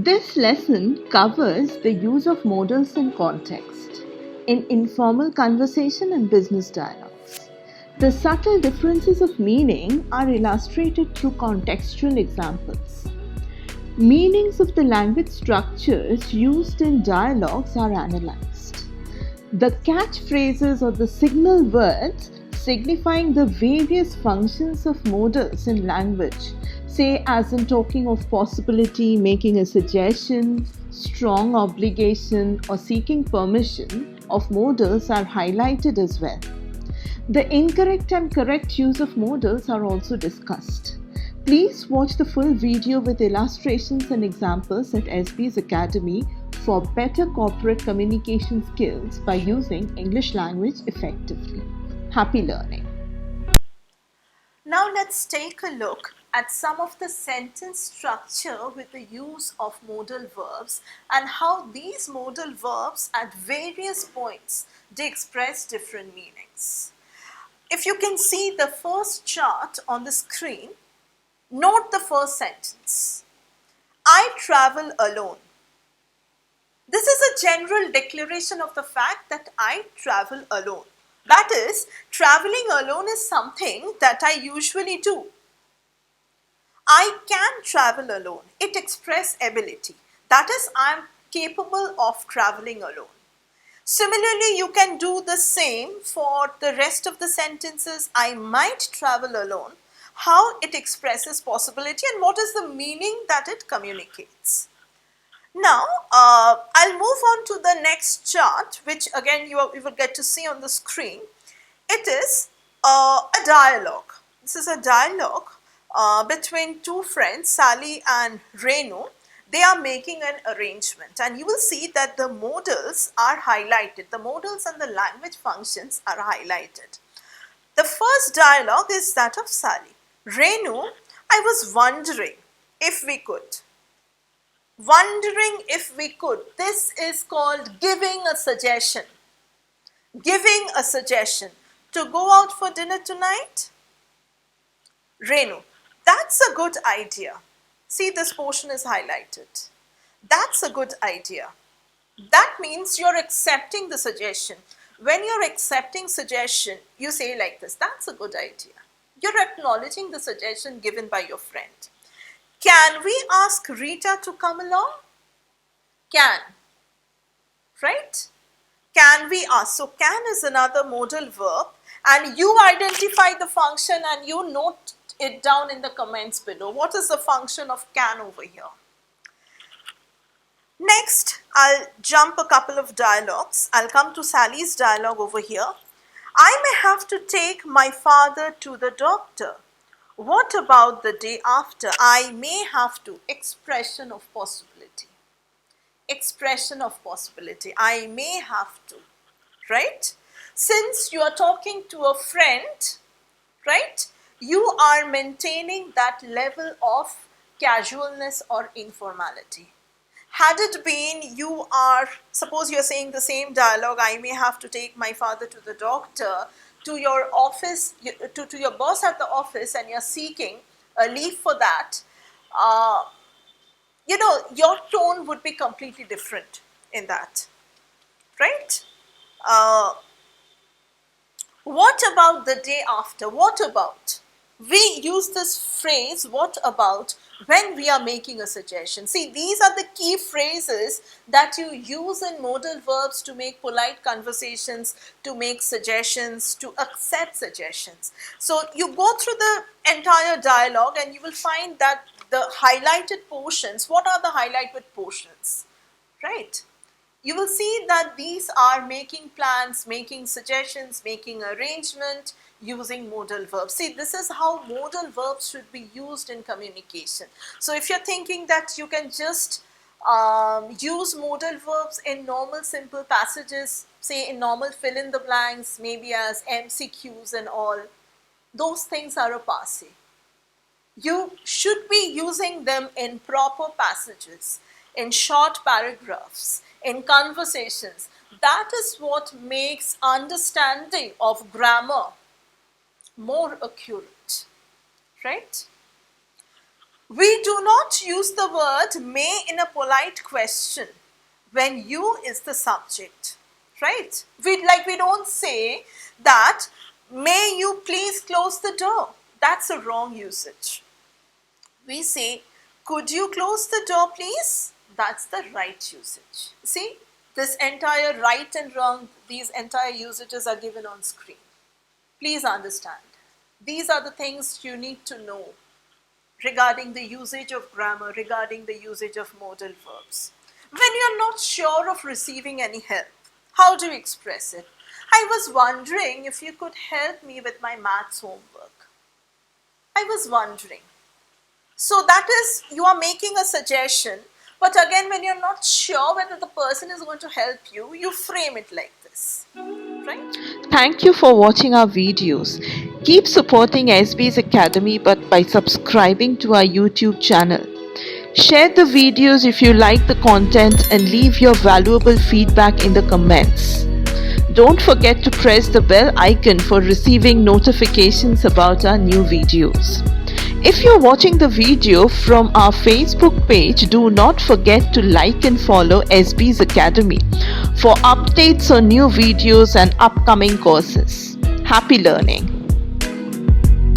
This lesson covers the use of modals in context, in informal conversation and business dialogues. The subtle differences of meaning are illustrated through contextual examples. Meanings of the language structures used in dialogues are analyzed. The catchphrases or the signal words signifying the various functions of modals in language, say as in talking of possibility, making a suggestion, strong obligation, or seeking permission of modals are highlighted as well. The incorrect and correct use of modals are also discussed. Please watch the full video with illustrations and examples at Essbeez Academy for better corporate communication skills by using English language effectively. Happy learning. Now let's take a look at some of the sentence structure with the use of modal verbs and how these modal verbs at various points they express different meanings. If you can see the first chart on the screen, note the first sentence. I travel alone. This is a general declaration of the fact that I travel alone. That is, traveling alone is something that I usually do. I can travel alone. It expresses ability. That is, I am capable of traveling alone. Similarly, you can do the same for the rest of the sentences. I might travel alone. How it expresses possibility and what is the meaning that it communicates. Now, I'll move on to the next chart, which again you will get to see on the screen. It is a dialogue. This is a dialogue between two friends, Sally and Renu. They are making an arrangement and you will see that the modals are highlighted. The modals and the language functions are highlighted. The first dialogue is that of Sally. Renu, I was wondering if we could. Wondering if we could. This is called giving a suggestion. Giving a suggestion. To go out for dinner tonight? Renu, that's a good idea. See, this portion is highlighted. That's a good idea. That means you're accepting the suggestion. When you're accepting suggestion, you say like this, that's a good idea. You're acknowledging the suggestion given by your friend. Can we ask Rita to come along? Can. Right? Can we ask? So can is another modal verb and you identify the function and you note it down in the comments below. What is the function of can over here? Next, I'll jump a couple of dialogues. I'll come to Sally's dialogue over here. I may have to take my father to the doctor. What about the day after? I may have to. Expression of possibility. Expression of possibility. I may have to. Right? Since you are talking to a friend, right? You are maintaining that level of casualness or informality. Had it been you are, suppose you are saying the same dialogue, I may have to take my father to the doctor, to your office, to your boss at the office and you're seeking a leave for that, your tone would be completely different in that, right? What about the day after? What about? We use this phrase, what about, when we are making a suggestion. See, these are the key phrases that you use in modal verbs to make polite conversations, to make suggestions, to accept suggestions. So you go through the entire dialogue and you will find that the highlighted portions, what are the highlighted portions, right? You will see that these are making plans, making suggestions, making arrangement, using modal verbs. See, this is how modal verbs should be used in communication. So if you're thinking that you can just use modal verbs in normal simple passages, say in normal fill in the blanks, maybe as MCQs and all, those things are a passe. You should be using them in proper passages, in short paragraphs, in conversations. That is what makes understanding of grammar more accurate, right? We do not use the word may in a polite question when you is the subject, right? We don't say that may you please close the door. That's a wrong usage. We say, could you close the door please? That's the right usage. See, this entire right and wrong, these entire usages are given on screen. Please understand. These are the things you need to know regarding the usage of grammar, regarding the usage of modal verbs. When you're not sure of receiving any help, how do you express it? I was wondering if you could help me with my maths homework. I was wondering. So that is, you are making a suggestion, but again, when you're not sure whether the person is going to help you, you frame it like this, right? Thank you for watching our videos. Keep supporting Essbeez Academy by subscribing to our YouTube channel. Share the videos if you like the content and leave your valuable feedback in the comments. Don't forget to press the bell icon for receiving notifications about our new videos. If you're watching the video from our Facebook page, do not forget to like and follow Essbeez Academy for updates on new videos and upcoming courses. Happy learning!